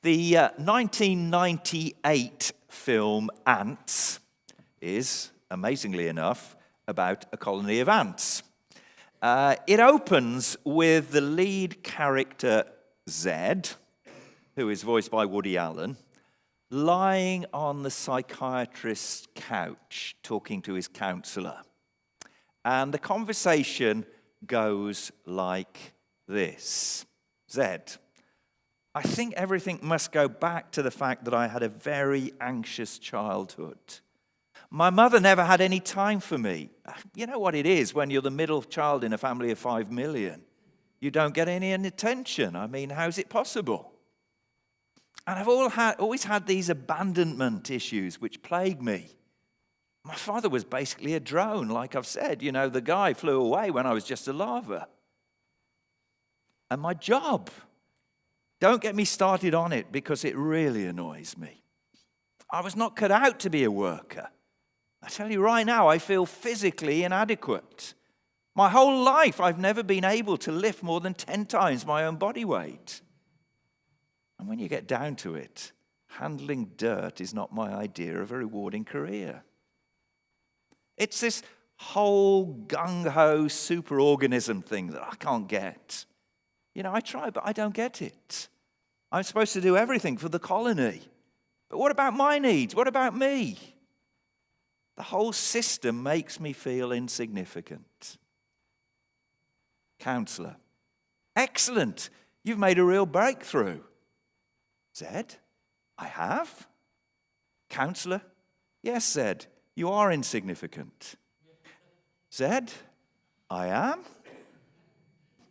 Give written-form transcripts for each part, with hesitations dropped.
The 1998 film Ants is, amazingly enough, about a colony of ants. It opens with the lead character, Zed, who is voiced by Woody Allen, lying on the psychiatrist's couch talking to his counselor. And the conversation goes like this. Zed, I think everything must go back to the fact that I had a very anxious childhood. My mother never had any time for me. You know what it is when you're the middle child in a family of 5 million. You don't get any attention. I mean, how's it possible? And I've always had these abandonment issues which plague me. My father was basically a drone, like I've said. You know, the guy flew away when I was just a larva. And my job, don't get me started on it because it really annoys me. I was not cut out to be a worker. I tell you right now, I feel physically inadequate. My whole life, I've never been able to lift more than 10 times my own body weight. And when you get down to it, handling dirt is not my idea of a rewarding career. It's this whole gung-ho superorganism thing that I can't get. You know, I try, but I don't get it. I'm supposed to do everything for the colony. But what about my needs? What about me? The whole system makes me feel insignificant. Counselor, excellent. You've made a real breakthrough. Zed, I have. Counselor, yes, Zed, you are insignificant. Zed, I am.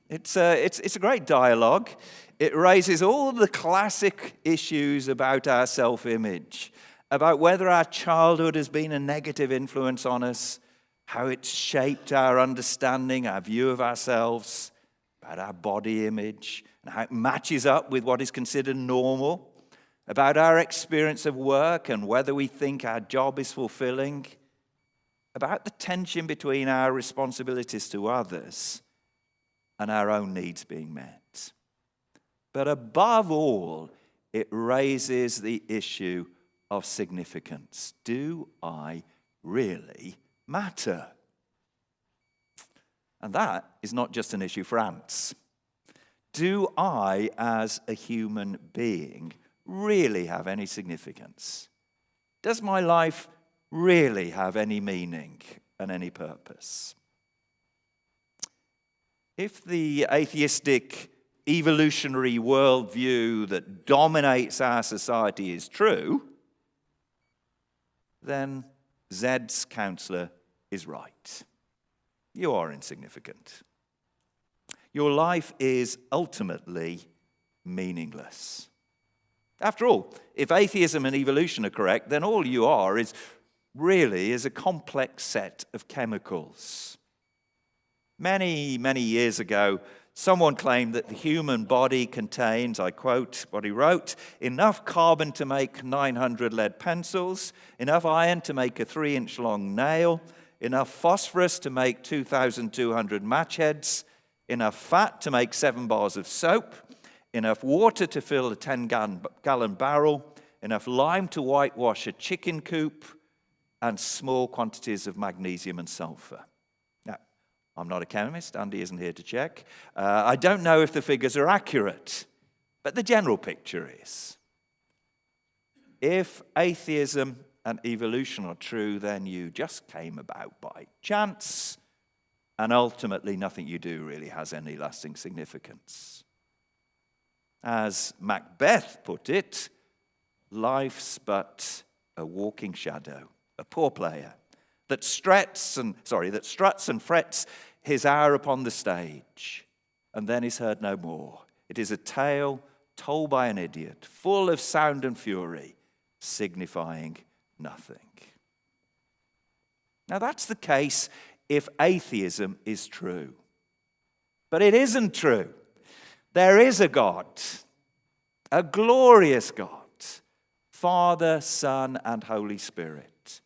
It's a great dialogue. It raises all the classic issues about our self-image, about whether our childhood has been a negative influence on us, how it's shaped our understanding, our view of ourselves, about our body image, and how it matches up with what is considered normal, about our experience of work and whether we think our job is fulfilling, about the tension between our responsibilities to others and our own needs being met. But above all, it raises the issue of significance. Do I really matter? And that is not just an issue for ants. Do I, as a human being, really have any significance? Does my life really have any meaning and any purpose? If the atheistic evolutionary worldview that dominates our society is true, then Zed's counselor is right. You are insignificant. Your life is ultimately meaningless. After all, if atheism and evolution are correct, then all you are is a complex set of chemicals. Many, many years ago, someone claimed that the human body contains, I quote what he wrote, enough carbon to make 900 lead pencils, enough iron to make a 3-inch long nail, enough phosphorus to make 2,200 match heads, enough fat to make 7 bars of soap, enough water to fill a 10-gallon barrel, enough lime to whitewash a chicken coop, and small quantities of magnesium and sulfur. Now, I'm not a chemist. Andy isn't here to check. I don't know if the figures are accurate, but the general picture is. If atheism and evolution are true, then you just came about by chance, and ultimately nothing you do really has any lasting significance. As Macbeth put it, life's but a walking shadow, a poor player that struts and frets his hour upon the stage, and then is heard no more. It is a tale told by an idiot, full of sound and fury, signifying nothing. Now that's the case if atheism is true. But it isn't true. There is a God, a glorious God, Father, Son, and Holy Spirit.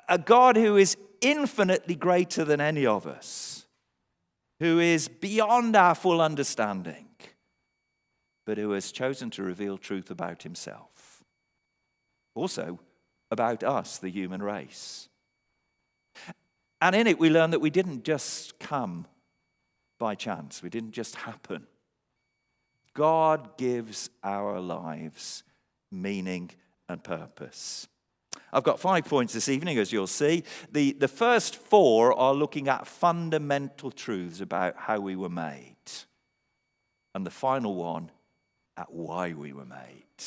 A God who is infinitely greater than any of us, who is beyond our full understanding, but who has chosen to reveal truth about himself. Also, about us, the human race. And in it, we learn that we didn't just come by chance. We didn't just happen. God gives our lives meaning and purpose. I've got 5 points this evening, as you'll see. The first 4 are looking at fundamental truths about how we were made. And the final one, at why we were made.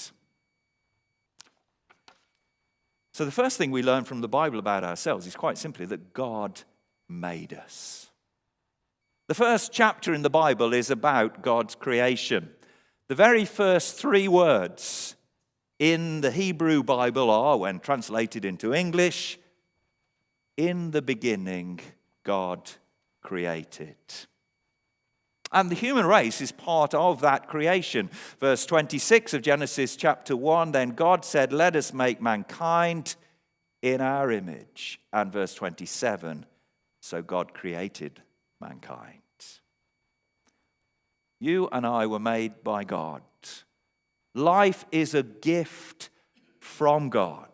So the first thing we learn from the Bible about ourselves is quite simply that God made us. The first chapter in the Bible is about God's creation. The very first 3 words in the Hebrew Bible are, when translated into English, "In the beginning, God created." And the human race is part of that creation. Verse 26 of Genesis chapter 1, then God said, "Let us make mankind in our image." And verse 27, so God created mankind. You and I were made by God. Life is a gift from God.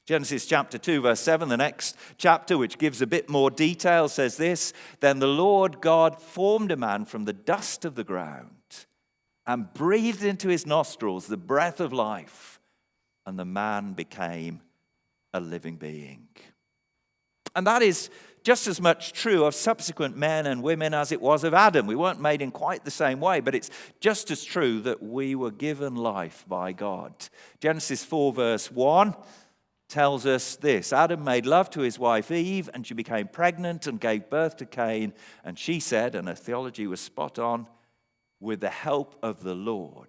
Genesis chapter 2, verse 7, the next chapter, which gives a bit more detail, says this: "Then the Lord God formed a man from the dust of the ground and breathed into his nostrils the breath of life, and the man became a living being." And that is just as much true of subsequent men and women as it was of Adam. We weren't made in quite the same way, but it's just as true that we were given life by God. Genesis 4, verse 1 tells us this: Adam made love to his wife Eve, and she became pregnant and gave birth to Cain. And she said, and her theology was spot on, "With the help of the Lord,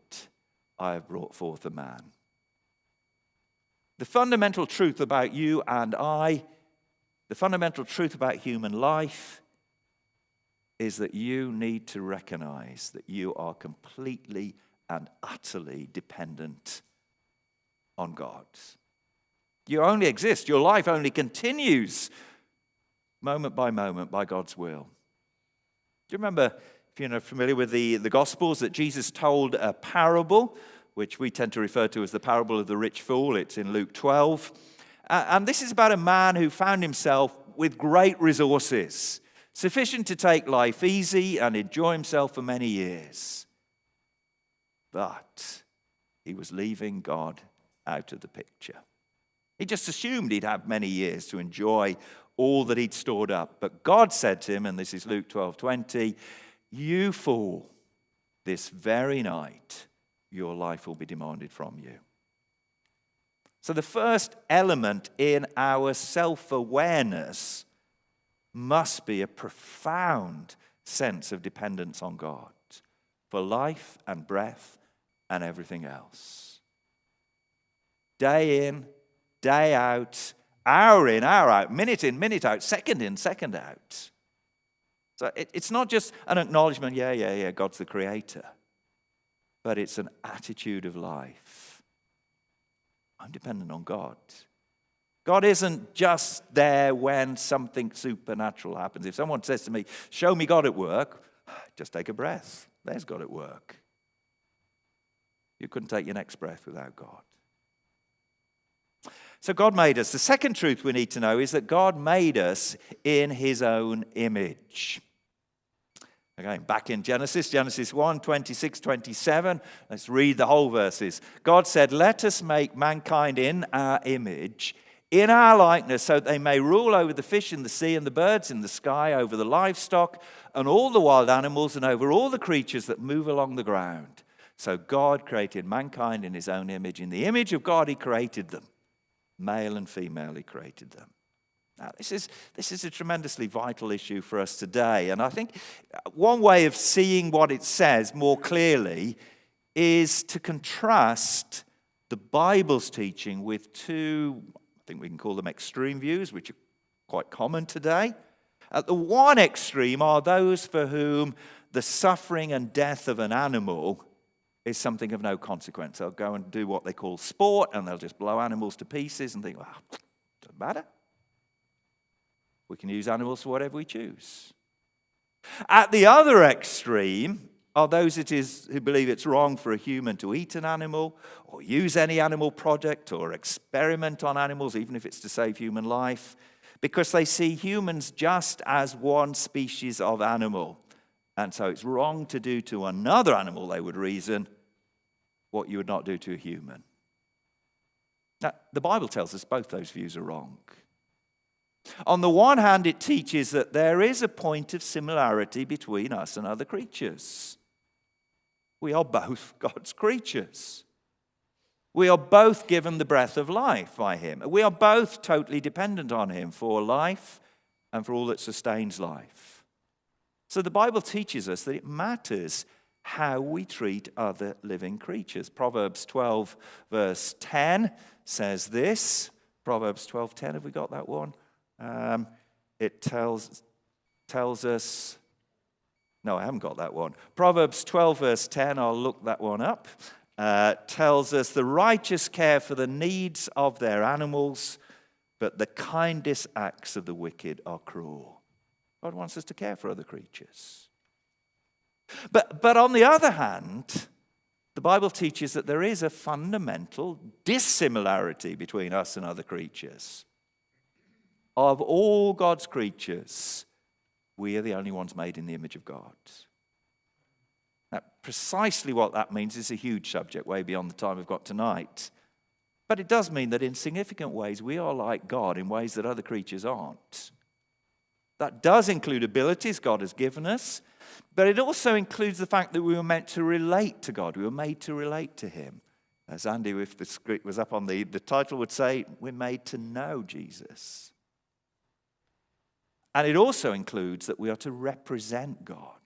I have brought forth a man." The fundamental truth about you and I, the fundamental truth about human life, is that you need to recognize that you are completely and utterly dependent on God. You only exist, your life only continues moment by God's will. Do you remember, if you're familiar with the Gospels, that Jesus told a parable, which we tend to refer to as the parable of the rich fool? It's in Luke 12. And this is about a man who found himself with great resources, sufficient to take life easy and enjoy himself for many years. But he was leaving God out of the picture. He just assumed he'd have many years to enjoy all that he'd stored up. But God said to him, and this is Luke 12:20, "You fool, this very night your life will be demanded from you." So the first element in our self-awareness must be a profound sense of dependence on God for life and breath and everything else. Day in, day out, hour in, hour out, minute in, minute out, second in, second out. So it's not just an acknowledgement, yeah, God's the creator, but it's an attitude of life. I'm dependent on God. God isn't just there when something supernatural happens. If someone says to me, "Show me God at work," just take a breath. There's God at work. You couldn't take your next breath without God. So God made us. The second truth we need to know is that God made us in his own image. Again, back in Genesis 1, 26, 27. Let's read the whole verses. God said, "Let us make mankind in our image, in our likeness, so that they may rule over the fish in the sea and the birds in the sky, over the livestock and all the wild animals, and over all the creatures that move along the ground." So God created mankind in his own image. In the image of God, he created them. Male and female, he created them. Now, this is a tremendously vital issue for us today. And I think one way of seeing what it says more clearly is to contrast the Bible's teaching with two, I think we can call them extreme views, which are quite common today. At the one extreme are those for whom the suffering and death of an animal is something of no consequence. They'll go and do what they call sport, and they'll just blow animals to pieces and think, well, doesn't matter. We can use animals for whatever we choose. At the other extreme are those who believe it's wrong for a human to eat an animal or use any animal product or experiment on animals, even if it's to save human life, because they see humans just as one species of animal. And so it's wrong to do to another animal, they would reason, what you would not do to a human. Now, the Bible tells us both those views are wrong. On the one hand, it teaches that there is a point of similarity between us and other creatures. We are both God's creatures. We are both given the breath of life by him. We are both totally dependent on him for life and for all that sustains life. So the Bible teaches us that it matters how we treat other living creatures. Proverbs 12 verse 10 says this. Proverbs 12:10, have we got that one? It tells us, no, I haven't got that one. Proverbs 12 verse 10, I'll look that one up. Tells us the righteous care for the needs of their animals, but the kindest acts of the wicked are cruel. God wants us to care for other creatures. But on the other hand, the Bible teaches that there is a fundamental dissimilarity between us and other creatures. Of all God's creatures, we are the only ones made in the image of God. Now, precisely what that means is a huge subject, way beyond the time we've got tonight. But it does mean that in significant ways, we are like God in ways that other creatures aren't. That does include abilities God has given us, but it also includes the fact that we were meant to relate to God. We were made to relate to him. As Andy, if the script was up on the title, would say, we're made to know Jesus. And it also includes that we are to represent God.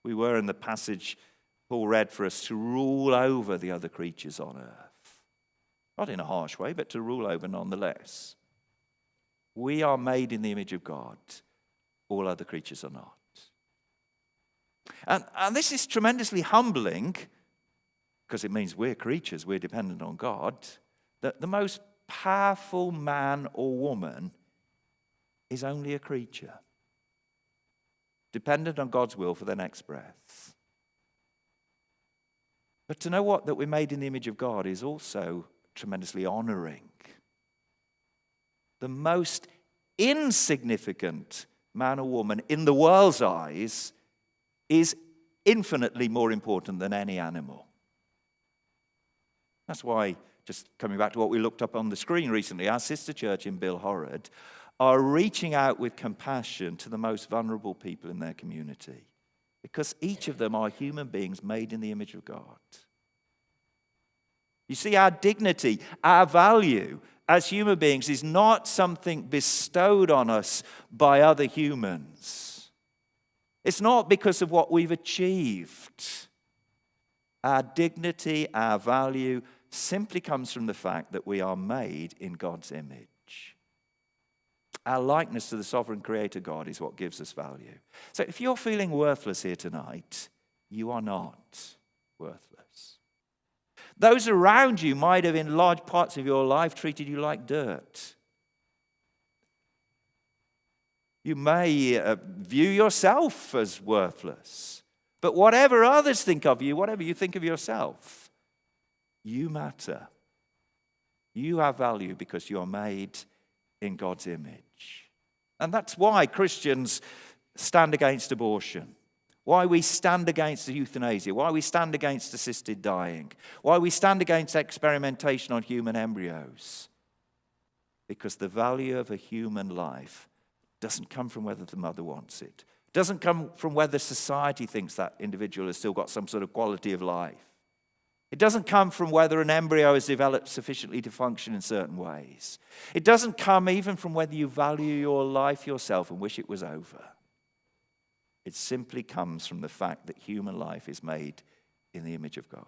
We were in the passage Paul read for us to rule over the other creatures on earth. Not in a harsh way, but to rule over nonetheless. We are made in the image of God. All other creatures are not. And this is tremendously humbling, because it means we're creatures, we're dependent on God, that the most powerful man or woman is only a creature, dependent on God's will for their next breath. But to know what? That we're made in the image of God is also tremendously honoring. The most insignificant man or woman in the world's eyes is infinitely more important than any animal. That's why, just coming back to what we looked up on the screen recently, our sister church in Bilhorod are reaching out with compassion to the most vulnerable people in their community, because each of them are human beings made in the image of God. You see, our dignity, our value as human beings is not something bestowed on us by other humans. It's not because of what we've achieved. Our dignity, our value simply comes from the fact that we are made in God's image. Our likeness to the sovereign creator God is what gives us value. So if you're feeling worthless here tonight, you are not worthless. Those around you might have, in large parts of your life, treated you like dirt. You may view yourself as worthless. But whatever others think of you, whatever you think of yourself, you matter. You have value because you are made in God's image. And that's why Christians stand against abortion, why we stand against euthanasia, why we stand against assisted dying, why we stand against experimentation on human embryos. Because the value of a human life doesn't come from whether the mother wants it, doesn't come from whether society thinks that individual has still got some sort of quality of life. It doesn't come from whether an embryo has developed sufficiently to function in certain ways. It doesn't come even from whether you value your life yourself and wish it was over. It simply comes from the fact that human life is made in the image of God.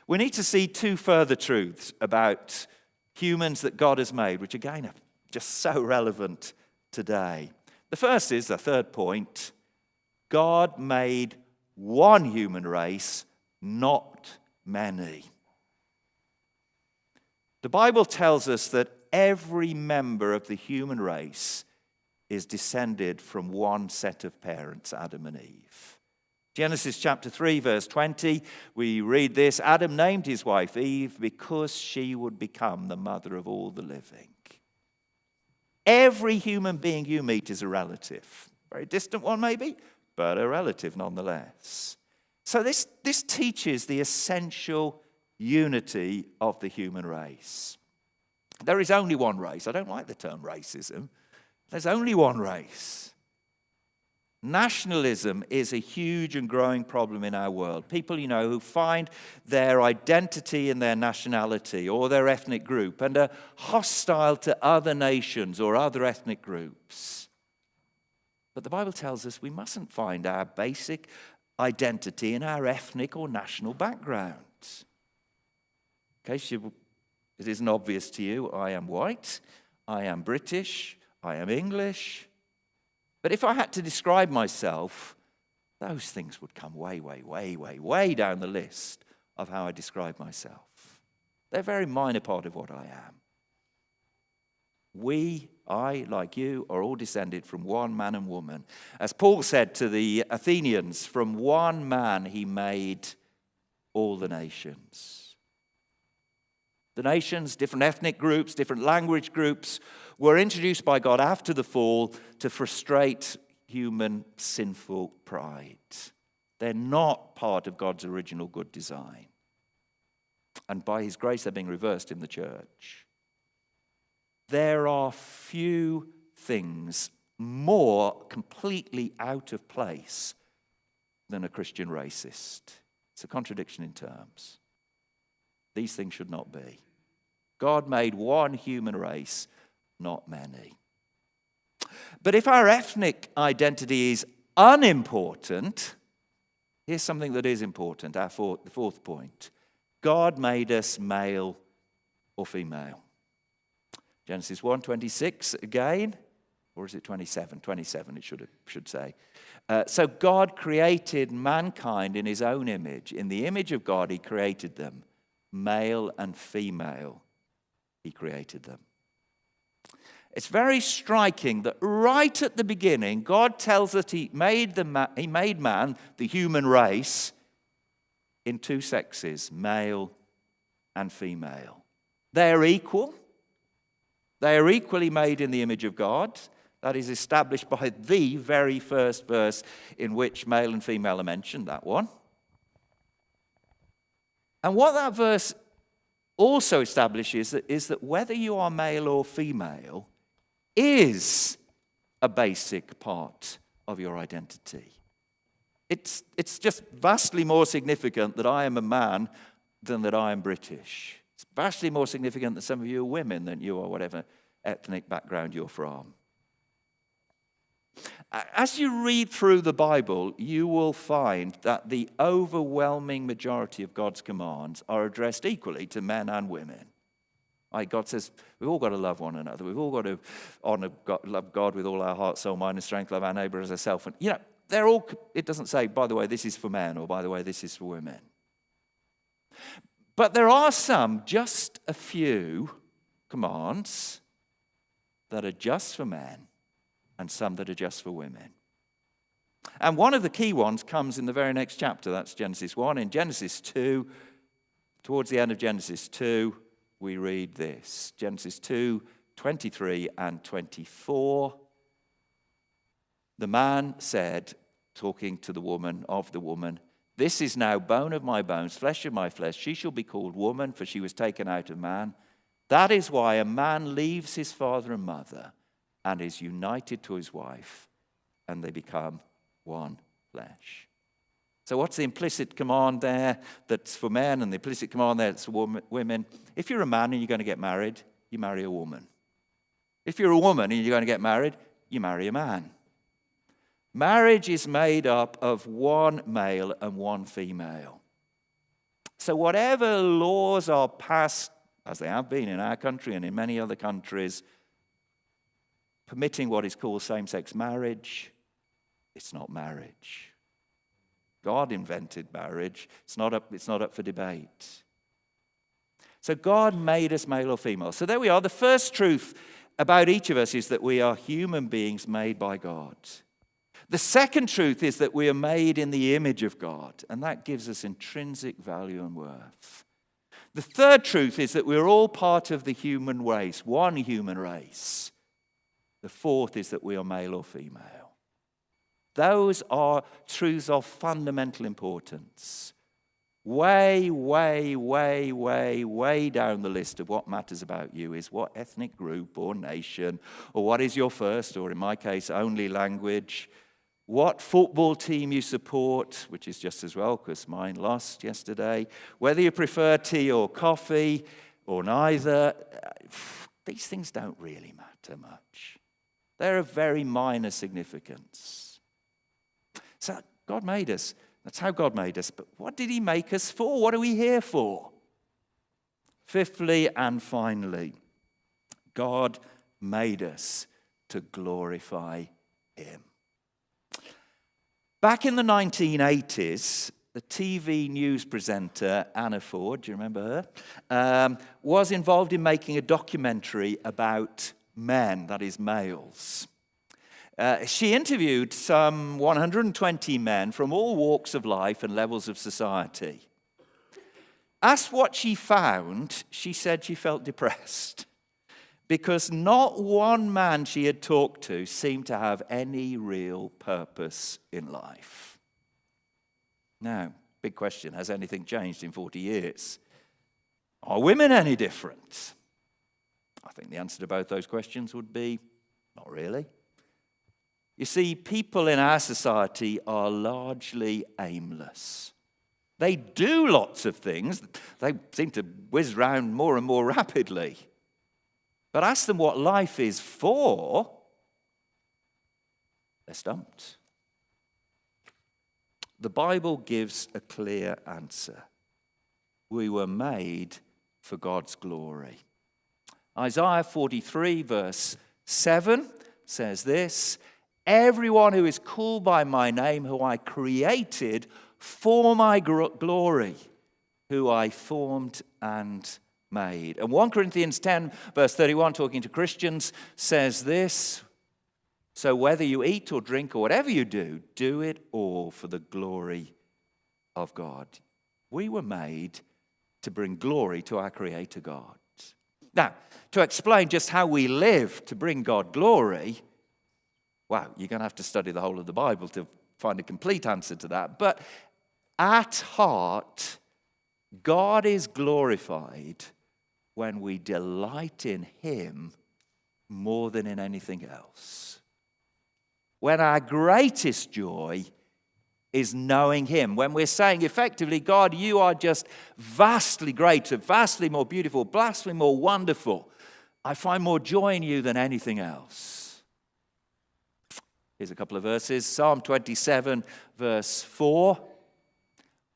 We need to see two further truths about humans that God has made, which again are just so relevant today. The first is, the third point, God made one human race, not many. The Bible tells us that every member of the human race is descended from one set of parents, Adam and Eve. Genesis chapter 3, verse 20, we read this: Adam named his wife Eve because she would become the mother of all the living. Every human being you meet is a relative. Very distant one maybe, but a relative nonetheless. So this teaches the essential unity of the human race. There is only one race. I don't like the term racism. There's only one race. Nationalism is a huge and growing problem in our world. People, who find their identity in their nationality or their ethnic group and are hostile to other nations or other ethnic groups. But the Bible tells us we mustn't find our basic identity in our ethnic or national backgrounds. In case it isn't obvious to you, I am white, I am British, I am English. But if I had to describe myself, those things would come way, way, way, way, way down the list of how I describe myself. They're a very minor part of what I am. I, like you, are all descended from one man and woman. As Paul said to the Athenians, from one man he made all the nations. The nations, different ethnic groups, different language groups, were introduced by God after the fall to frustrate human sinful pride. They're not part of God's original good design. And by his grace, they're being reversed in the church. There are few things more completely out of place than a Christian racist. It's a contradiction in terms. These things should not be. God made one human race, not many. But if our ethnic identity is unimportant, here's something that is important, the fourth point. God made us male or female. Genesis 1:26 again, or is it 27? 27 it should say. So God created mankind in his own image. In the image of God he created them. Male and female he created them. It's very striking that right at the beginning, God tells us he made man, the human race, in two sexes, male and female. They're equal. They are equally made in the image of God. That is established by the very first verse in which male and female are mentioned, that one. And what that verse also establishes is that whether you are male or female is a basic part of your identity. It's just vastly more significant that I am a man than that I am British. It's vastly more significant that some of you are women than you are whatever ethnic background you're from. As you read through the Bible, you will find that the overwhelming majority of God's commands are addressed equally to men and women. God says we've all got to love one another. We've all got to love God with all our heart, soul, mind, and strength, love our neighbor as ourselves. And, they're all, it doesn't say, by the way, this is for men, or by the way, this is for women. But there are just a few commands that are just for men and some that are just for women. And one of the key ones comes in the very next chapter. That's Genesis 1. In Genesis 2, towards the end of Genesis 2, we read this. Genesis 2, 23 and 24. The man said, talking to the woman, "This is now bone of my bones, flesh of my flesh. She shall be called woman, for she was taken out of man. That is why a man leaves his father and mother and is united to his wife, and they become one flesh." So what's the implicit command there that's for men and the implicit command there that's for women? If you're a man and you're going to get married, you marry a woman. If you're a woman and you're going to get married, you marry a man. Marriage is made up of one male and one female. So whatever laws are passed, as they have been in our country and in many other countries, permitting what is called same-sex marriage, it's not marriage. God invented marriage. It's not up for debate. So God made us male or female. So there we are. The first truth about each of us is that we are human beings made by God. The second truth is that we are made in the image of God, and that gives us intrinsic value and worth. The third truth is that we're all part of the human race, one human race. The fourth is that we are male or female. Those are truths of fundamental importance. Way, way, way, way, way down the list of what matters about you is what ethnic group or nation, or what is your first, or in my case, only language, what football team you support, which is just as well because mine lost yesterday, whether you prefer tea or coffee or neither. These things don't really matter much. They're of very minor significance. So God made us. That's how God made us. But what did he make us for? What are we here for? Fifthly and finally, God made us to glorify him. Back in the 1980s, the TV news presenter, Anna Ford, do you remember her, was involved in making a documentary about men, that is males. She interviewed some 120 men from all walks of life and levels of society. Asked what she found, she said she felt depressed because not one man she had talked to seemed to have any real purpose in life. Now, big question, has anything changed in 40 years? Are women any different? I think the answer to both those questions would be, not really. You see, people in our society are largely aimless. They do lots of things. They seem to whiz round more and more rapidly. But ask them what life is for, they're stumped. The Bible gives a clear answer. We were made for God's glory. Isaiah 43 verse 7 says this, everyone who is called by my name, who I created for my glory, who I formed and made. And 1 Corinthians 10 verse 31, talking to Christians, says this, so whether you eat or drink or whatever you do, do it all for the glory of God. We were made to bring glory to our Creator God. Now, to explain just how we live to bring God glory, wow, you're going to have to study the whole of the Bible to find a complete answer to that. But at heart, God is glorified when we delight in him more than in anything else. When our greatest joy is knowing him. When we're saying effectively, God, you are just vastly greater, vastly more beautiful, vastly more wonderful. I find more joy in you than anything else. Here's a couple of verses. Psalm 27, verse 4.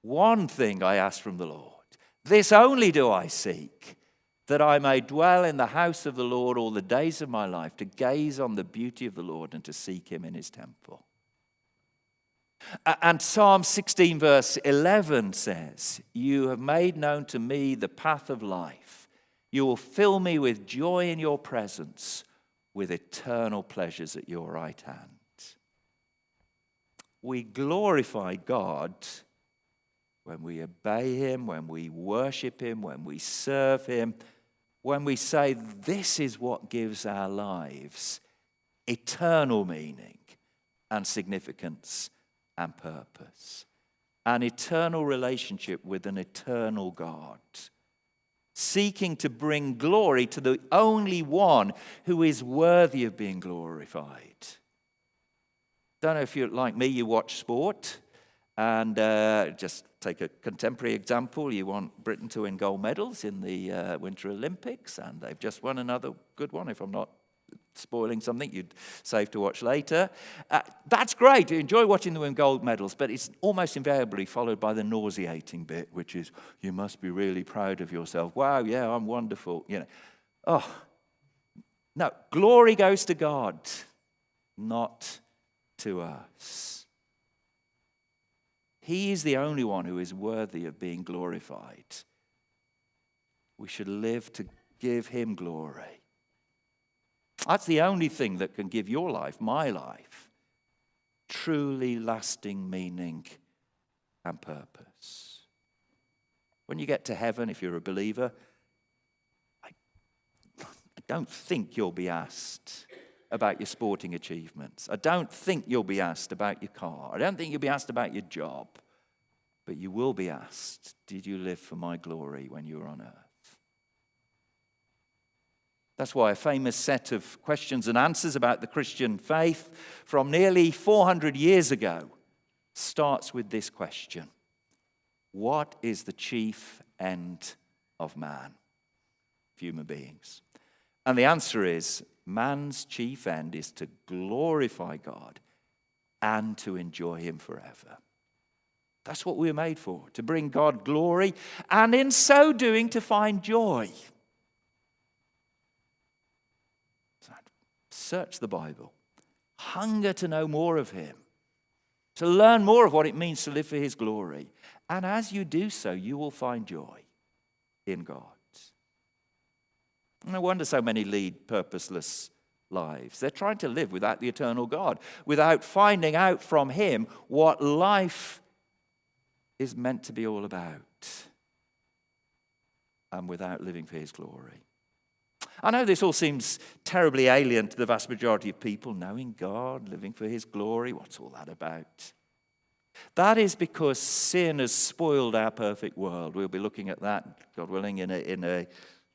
One thing I ask from the Lord, this only do I seek, that I may dwell in the house of the Lord all the days of my life, to gaze on the beauty of the Lord and to seek him in his temple. And Psalm 16 verse 11 says, you have made known to me the path of life. You will fill me with joy in your presence, with eternal pleasures at your right hand. We glorify God when we obey him, when we worship him, when we serve him, when we say this is what gives our lives eternal meaning and significance and purpose. An eternal relationship with an eternal God, seeking to bring glory to the only one who is worthy of being glorified. Don't know if you're like me, you watch sport, and just take a contemporary example. You want Britain to win gold medals in the Winter Olympics, and they've just won another good one, if I'm not spoiling something you'd save to watch later. That's great. You enjoy watching them win gold medals, but it's almost invariably followed by the nauseating bit, which is, you must be really proud of yourself. Wow, yeah, I'm wonderful. You know. Oh, no, glory goes to God, not to us. He is the only one who is worthy of being glorified. We should live to give him glory. That's the only thing that can give your life, my life, truly lasting meaning and purpose. When you get to heaven, if you're a believer, I don't think you'll be asked about your sporting achievements. I don't think you'll be asked about your car. I don't think you'll be asked about your job. But you will be asked, did you live for my glory when you were on earth? That's why a famous set of questions and answers about the Christian faith from nearly 400 years ago starts with this question. What is the chief end of man, human beings? And the answer is, man's chief end is to glorify God and to enjoy him forever. That's what we were made for, to bring God glory, and in so doing to find joy. Search the Bible. Hunger to know more of him, to learn more of what it means to live for his glory. And as you do so, you will find joy in God. No wonder so many lead purposeless lives. They're trying to live without the eternal God, without finding out from him what life is meant to be all about, and without living for his glory. I know this all seems terribly alien to the vast majority of people, knowing God, living for his glory. What's all that about? That is because sin has spoiled our perfect world. We'll be looking at that, God willing, in a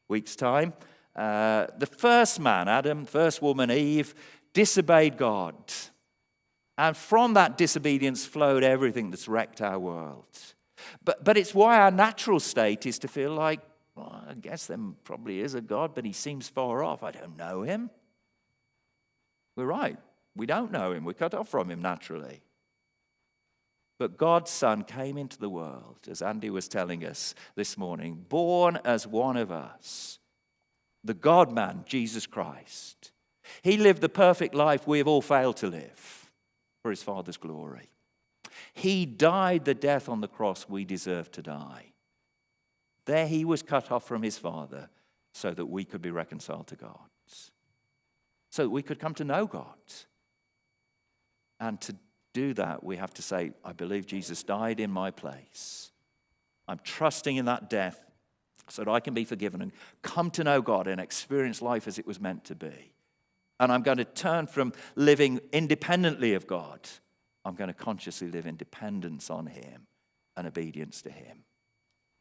week's time. The first man, Adam, first woman, Eve, disobeyed God. And from that disobedience flowed everything that's wrecked our world. But it's why our natural state is to feel like, well, I guess there probably is a God, but he seems far off. I don't know him. We're right. We don't know him. We're cut off from him naturally. But God's Son came into the world, as Andy was telling us this morning, born as one of us. The God-man, Jesus Christ. He lived the perfect life we have all failed to live for his Father's glory. He died the death on the cross we deserve to die. There he was cut off from his Father so that we could be reconciled to God. So that we could come to know God. And to do that, we have to say, I believe Jesus died in my place. I'm trusting in that death so that I can be forgiven and come to know God and experience life as it was meant to be. And I'm going to turn from living independently of God. I'm going to consciously live in dependence on him and obedience to him.